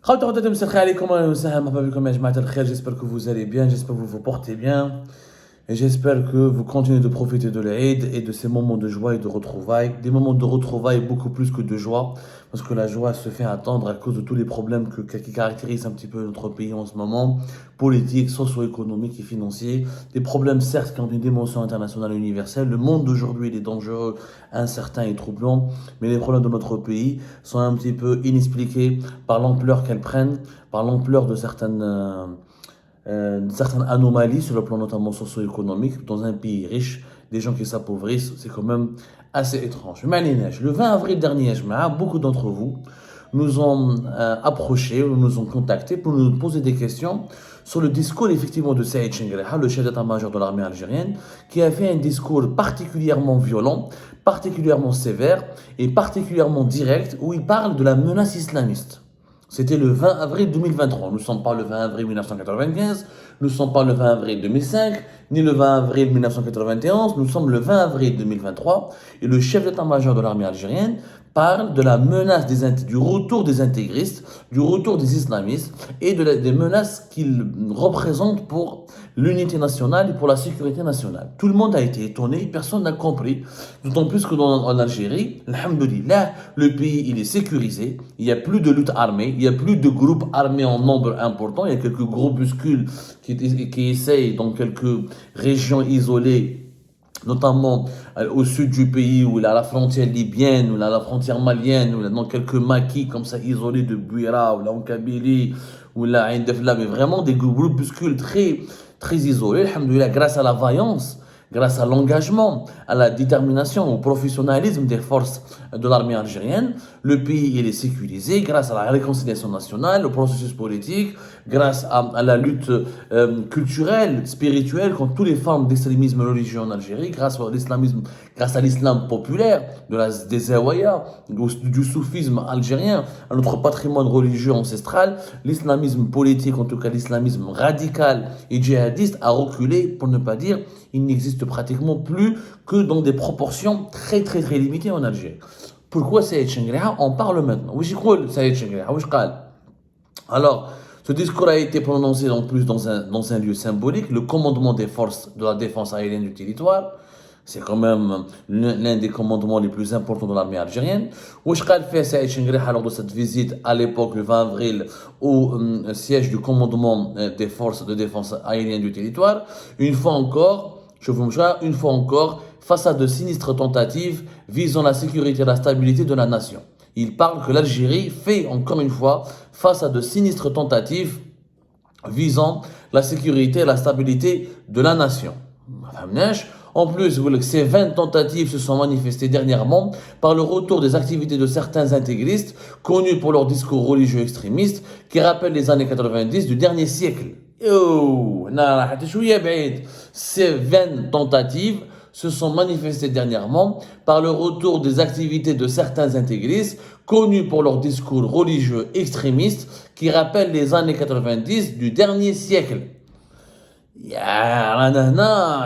J'espère que vous allez bien, j'espère que vous vous portez bien et j'espère que vous continuez de profiter de l'Aïd et de ces moments de joie et de retrouvailles. Des moments de retrouvailles beaucoup plus que de joie parce que la joie se fait attendre à cause de tous les problèmes qui caractérisent un petit peu notre pays en ce moment, politiques, socio-économiques et financiers. Des problèmes certes qui ont une dimension internationale et universelle. Le monde d'aujourd'hui il est dangereux, incertain et troublant, mais les problèmes de notre pays sont un petit peu inexpliqués par l'ampleur qu'elles prennent, par l'ampleur de certaines anomalies sur le plan notamment socio-économique. Dans un pays riche, des gens qui s'appauvrissent, c'est quand même assez étrange. Le 20 avril dernier, beaucoup d'entre vous nous ont approchés, ou nous ont contactés pour nous poser des questions sur le discours effectivement de Saïd Chengreha, le chef d'état-major de l'armée algérienne, qui a fait un discours particulièrement violent, particulièrement sévère et particulièrement direct, où il parle de la menace islamiste. C'était le 20 avril 2023. Nous ne sommes pas le 20 avril 1995, nous ne sommes pas le 20 avril 2005, ni le 20 avril 1991, nous sommes le 20 avril 2023 et le chef d'état-major de l'armée algérienne parle de la menace du retour des intégristes, du retour des islamistes et des menaces qu'ils représentent pour l'unité nationale et pour la sécurité nationale. Tout le monde a été étonné, personne n'a compris, d'autant plus que en Algérie, alhamdoulilah, le pays il est sécurisé, il n'y a plus de lutte armée, il n'y a plus de groupes armés en nombre important, il y a quelques groupuscules qui essayent dans quelques régions isolées, notamment au sud du pays, où il a la frontière libyenne, où il a la frontière malienne, où il a dans quelques maquis comme ça isolés de Bouira, ou là en Kabylie, ou là à Indefla, mais vraiment des groupuscules très isolés, alhamdoulilah, grâce à la vaillance, grâce à l'engagement, à la détermination, au professionnalisme des forces de l'armée algérienne, le pays il est sécurisé grâce à la réconciliation nationale, au processus politique, grâce à la lutte culturelle, spirituelle contre toutes les formes d'extrémisme religieux en Algérie, grâce à l'islam populaire, des Zawaya, du soufisme algérien, à notre patrimoine religieux ancestral. L'islamisme politique, en tout cas l'islamisme radical et djihadiste, a reculé, pour ne pas dire il n'existe pratiquement plus que dans des proportions très limitées en Algérie. Pourquoi Saïd Chengreha en parle maintenant? Oui, j'écoute Saïd Chengreha, oui, je parle. Alors, ce discours a été prononcé en plus dans un lieu symbolique, le commandement des forces de la défense aérienne du territoire. C'est quand même l'un des commandements les plus importants de l'armée algérienne. Wesh قال fait Saïd Chengreha lors de cette visite à l'époque, le 20 avril, au siège du commandement des forces de défense aérienne du territoire. Une fois encore, face à de sinistres tentatives visant la sécurité et la stabilité de la nation. Il parle que l'Algérie fait, encore une fois, face à de sinistres tentatives visant la sécurité et la stabilité de la nation. En plus, ces 20 tentatives se sont manifestées dernièrement par le retour des activités de certains intégristes, connus pour leurs discours religieux extrémistes, qui rappellent les années 90 du dernier siècle. Ces 20 tentatives se sont manifestées dernièrement par le retour des activités de certains intégristes, connus pour leurs discours religieux extrémistes, qui rappellent les années 90 du dernier siècle.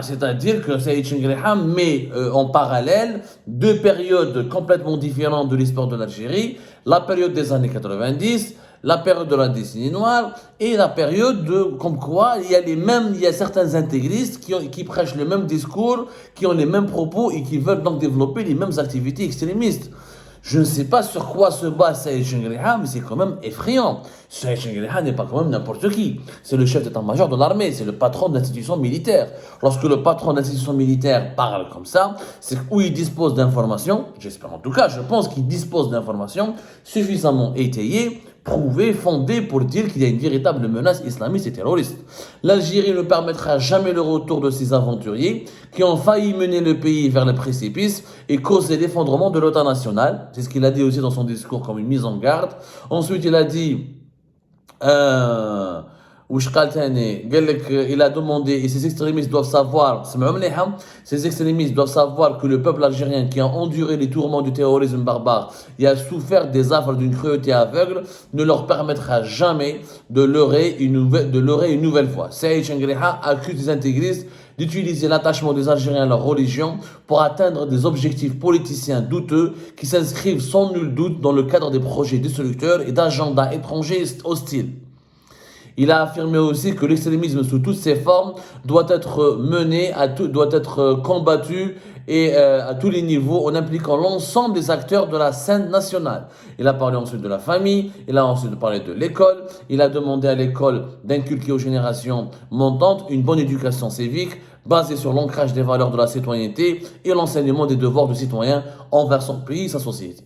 C'est-à-dire que Saïd Chengreha met en parallèle deux périodes complètement différentes de l'histoire de l'Algérie, la période des années 90, la période de la décennie noire et la période comme quoi il y a certains intégristes qui prêchent le même discours, qui ont les mêmes propos et qui veulent donc développer les mêmes activités extrémistes. Je ne sais pas sur quoi se bat Saïd Chengreha, mais c'est quand même effrayant. Saïd Chengreha n'est pas quand même n'importe qui. C'est le chef d'état-major de l'armée, c'est le patron de l'institution militaire. Lorsque le patron de l'institution militaire parle comme ça, c'est où il dispose d'informations, j'espère en tout cas, je pense qu'il dispose d'informations suffisamment étayées, prouvées, fondées pour dire qu'il y a une véritable menace islamiste et terroriste. L'Algérie ne permettra jamais le retour de ces aventuriers qui ont failli mener le pays vers le précipice et causer l'effondrement de l'OTAN nationale. C'est ce qu'il a dit aussi dans son discours comme une mise en garde. Ensuite, il a dit واش قال تاني قال لك il a demandé et ces extrémistes doivent savoir سمعوا مليحة ces extrémistes doivent savoir que le peuple algérien qui a enduré les tourments du terrorisme barbare et a souffert des affres d'une cruauté aveugle ne leur permettra jamais de leurrer une nouvelle fois. Saïd Chengriha accuse les intégristes d'utiliser l'attachement des Algériens à leur religion pour atteindre des objectifs politiciens douteux qui s'inscrivent sans nul doute dans le cadre des projets destructeurs et d'agendas étrangers hostiles. Il a affirmé aussi que l'extrémisme sous toutes ses formes doit être mené, doit être combattu et à tous les niveaux en impliquant l'ensemble des acteurs de la scène nationale. Il a parlé ensuite de la famille, il a ensuite parlé de l'école, il a demandé à l'école d'inculquer aux générations montantes une bonne éducation civique basée sur l'ancrage des valeurs de la citoyenneté et l'enseignement des devoirs du citoyen envers son pays et sa société.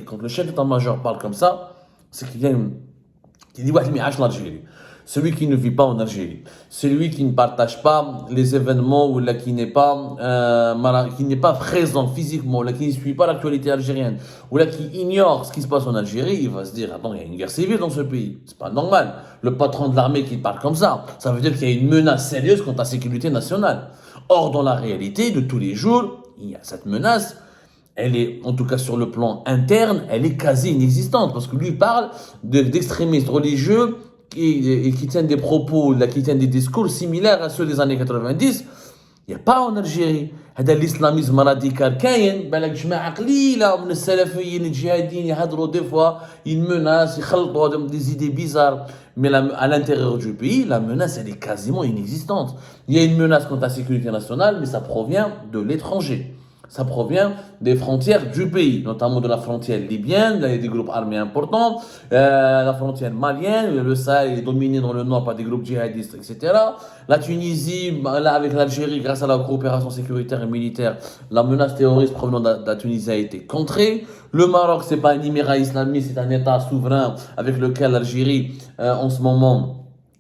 Quand le chef d'état-major parle comme ça, c'est qu'il y a une... Il dit l'Algérie. Celui qui ne vit pas en Algérie, celui qui ne partage pas les événements ou là, qui n'est pas présent physiquement, là, qui ne suit pas l'actualité algérienne, ou là, qui ignore ce qui se passe en Algérie, il va se dire attends, il y a une guerre civile dans ce pays, c'est pas normal. Le patron de l'armée qui parle comme ça veut dire qu'il y a une menace sérieuse contre la sécurité nationale. Or, dans la réalité de tous les jours, il y a cette menace. Elle est, en tout cas sur le plan interne, elle est quasi inexistante parce que lui parle d'extrémistes religieux qui tiennent des propos, là, qui tiennent des discours similaires à ceux des années 90. Il n'y a pas en Algérie. هذا l'islamisme radical كاين بالك جماعة قليلة من السلفيين الجهاديين يهضروا des fois ils menacent يخلطوا des idées bizarres mais à l'intérieur du pays la menace elle est quasiment inexistante. Il y a une menace contre la sécurité nationale mais ça provient de l'étranger. Ça provient des frontières du pays, notamment de la frontière libyenne, là il y a des groupes armés importants, la frontière malienne, le Sahel est dominé dans le nord par des groupes djihadistes, etc. La Tunisie, là avec l'Algérie, grâce à la coopération sécuritaire et militaire, la menace terroriste provenant de la Tunisie a été contrée. Le Maroc, c'est pas un émirat islamiste, c'est un État souverain avec lequel l'Algérie, en ce moment,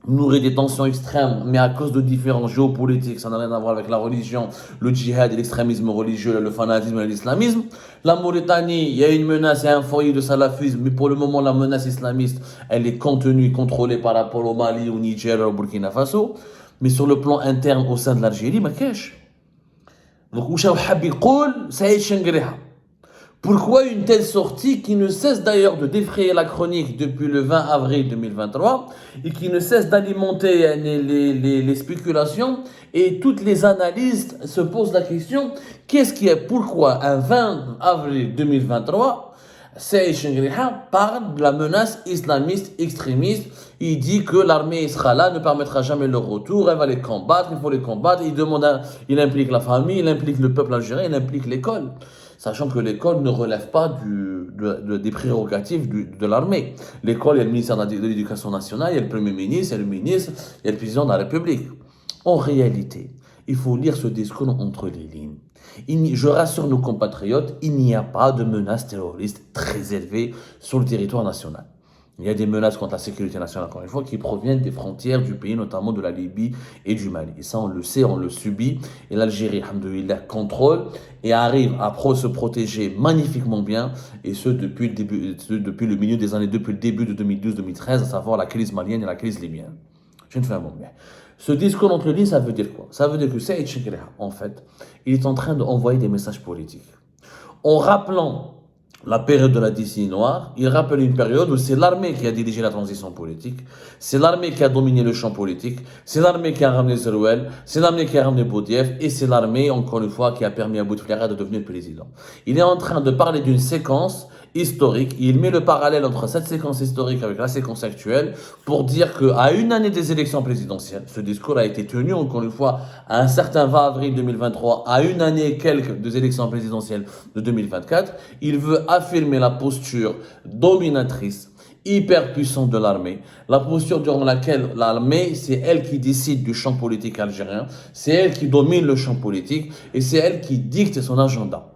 nourrit des tensions extrêmes, mais à cause de différences géopolitiques, ça n'a rien à voir avec la religion, le djihad et l'extrémisme religieux, le fanatisme et l'islamisme. La Mauritanie, il y a une menace, il y a un foyer de salafisme, mais pour le moment, la menace islamiste, elle est contenue, contrôlée par rapport au Mali, au Niger, au Burkina Faso. Mais sur le plan interne, au sein de l'Algérie, ما كاش. Donc, واش حاب يقول سعيد شنقريحة. Pourquoi une telle sortie qui ne cesse d'ailleurs de défrayer la chronique depuis le 20 avril 2023 et qui ne cesse d'alimenter les spéculations et toutes les analystes se posent la question pourquoi un 20 avril 2023 Saïd Chengriha parle de la menace islamiste extrémiste. Il dit que l'armée sera là, ne permettra jamais leur retour, elle va les combattre, il faut les combattre. Il implique la famille, il implique le peuple algérien, il implique l'école. Sachant que l'école ne relève pas des prérogatives de l'armée. L'école, il y a le ministère de l'Éducation nationale, il y a le Premier ministre, il y a le ministre, il y a le président de la République. En réalité, il faut lire ce discours entre les lignes. Je rassure nos compatriotes, il n'y a pas de menace terroriste très élevée sur le territoire national. Il y a des menaces contre la sécurité nationale, encore une fois, qui proviennent des frontières du pays, notamment de la Libye et du Mali. Et ça, on le sait, on le subit. Et l'Algérie, alhamdoulilah, contrôle et arrive à se protéger magnifiquement bien. Et ce, depuis le milieu des années, depuis le début de 2012-2013, à savoir la crise malienne et la crise libyenne. Je ne fais un bon bien. Ce discours entre les lignes, ça veut dire quoi? Ça veut dire que Saïd Chengriha, en fait, il est en train d'envoyer des messages politiques. En rappelant la période de la décennie noire, il rappelle une période où c'est l'armée qui a dirigé la transition politique, c'est l'armée qui a dominé le champ politique, c'est l'armée qui a ramené Zerouel, c'est l'armée qui a ramené Boudiaf, et c'est l'armée, encore une fois, qui a permis à Bouteflika de devenir président. Il est en train de parler d'une séquence historique, il met le parallèle entre cette séquence historique avec la séquence actuelle pour dire qu'à une année des élections présidentielles, ce discours a été tenu encore une fois à un certain 20 avril 2023, à une année et quelques des élections présidentielles de 2024, il veut affirmer la posture dominatrice, hyper puissante de l'armée, la posture durant laquelle l'armée, c'est elle qui décide du champ politique algérien, c'est elle qui domine le champ politique et c'est elle qui dicte son agenda.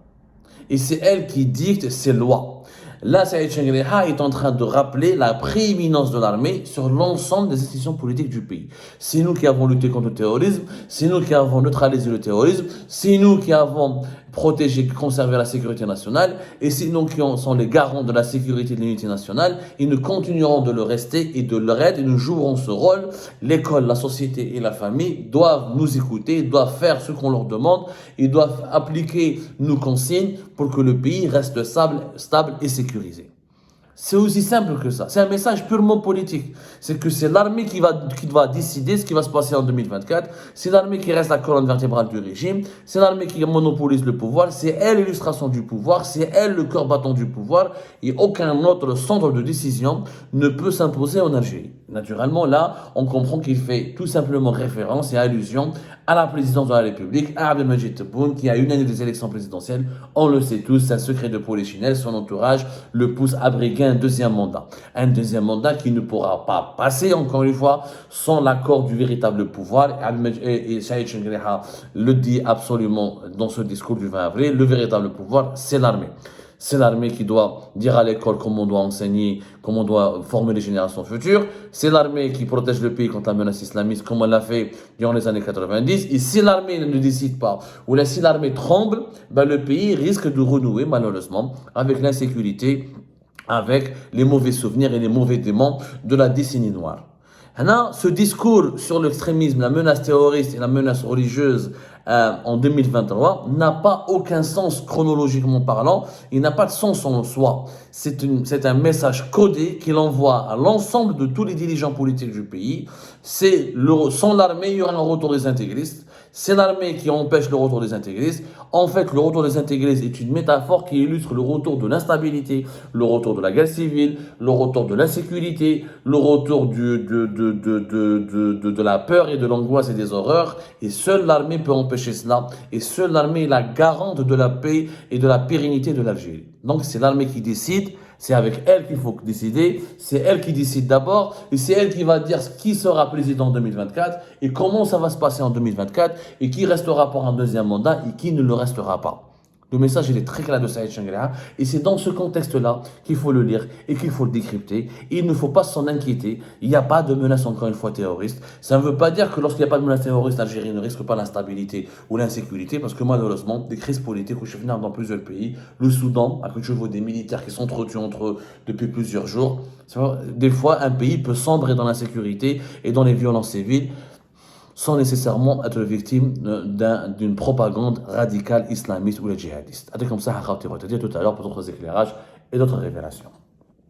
Et c'est elle qui dicte ses lois. Là, Saïd Chengriha est en train de rappeler la prééminence de l'armée sur l'ensemble des institutions politiques du pays. C'est nous qui avons lutté contre le terrorisme, c'est nous qui avons neutralisé le terrorisme, c'est nous qui avons protégé, conservé la sécurité nationale, et c'est nous qui sont les garants de la sécurité et de l'unité nationale, et nous continuerons de le rester et de le être, et nous jouerons ce rôle. L'école, la société et la famille doivent nous écouter, doivent faire ce qu'on leur demande, et doivent appliquer nos consignes pour que le pays reste stable et sécurisé. C'est aussi simple que ça. C'est un message purement politique. C'est que c'est l'armée qui va décider ce qui va se passer en 2024. C'est l'armée qui reste la colonne vertébrale du régime. C'est l'armée qui monopolise le pouvoir. C'est elle l'illustration du pouvoir. C'est elle le cœur battant du pouvoir. Et aucun autre centre de décision ne peut s'imposer en Algérie. Naturellement, là, on comprend qu'il fait tout simplement référence et allusion à la présidence de la République, à Abdelmadjid Tebboune, qui a une année des élections présidentielles. On le sait tous, c'est un secret de Polichinelle. Son entourage le pousse à briguer un deuxième mandat. Un deuxième mandat qui ne pourra pas passer, encore une fois, sans l'accord du véritable pouvoir. Et Saïd Chengriha le dit absolument dans ce discours du 20 avril, le véritable pouvoir, c'est l'armée. C'est l'armée qui doit dire à l'école comment on doit enseigner, comment on doit former les générations futures. C'est l'armée qui protège le pays contre la menace islamiste, comme on l'a fait durant les années 90. Et si l'armée ne décide pas, ou si l'armée tremble, ben le pays risque de renouer, malheureusement, avec l'insécurité, avec les mauvais souvenirs et les mauvais démons de la décennie noire. Ce discours sur l'extrémisme, la menace terroriste et la menace religieuse en 2023 n'a pas aucun sens chronologiquement parlant, il n'a pas de sens en soi. C'est un message codé qu'il envoie à l'ensemble de tous les dirigeants politiques du pays. Sans l'armée, il y aura un retour des intégristes. C'est l'armée qui empêche le retour des intégristes. En fait, le retour des intégristes est une métaphore qui illustre le retour de l'instabilité, le retour de la guerre civile, le retour de l'insécurité, le retour de la peur et de l'angoisse et des horreurs. Et seule l'armée peut empêcher cela. Et seule l'armée est la garante de la paix et de la pérennité de l'Algérie. Donc c'est l'armée qui décide. C'est avec elle qu'il faut décider, c'est elle qui décide d'abord, et c'est elle qui va dire qui sera président en 2024, et comment ça va se passer en 2024, et qui restera pour un deuxième mandat, et qui ne le restera pas. Le message, il est très clair de Saïd Chengriha, et c'est dans ce contexte-là qu'il faut le lire, et qu'il faut le décrypter. Et il ne faut pas s'en inquiéter, il n'y a pas de menace, encore une fois, terroriste. Ça ne veut pas dire que lorsqu'il n'y a pas de menace terroriste, l'Algérie ne risque pas l'instabilité ou l'insécurité, parce que malheureusement, des crises politiques où je viens dans plusieurs pays, le Soudan, à côté de des militaires qui s'entretuent entre eux depuis plusieurs jours, des fois, un pays peut sombrer dans l'insécurité et dans les violences civiles, sans nécessairement être victime d'une propagande radicale islamiste ou djihadiste. C'est comme ça, à tout à l'heure pour d'autres éclairages et d'autres révélations.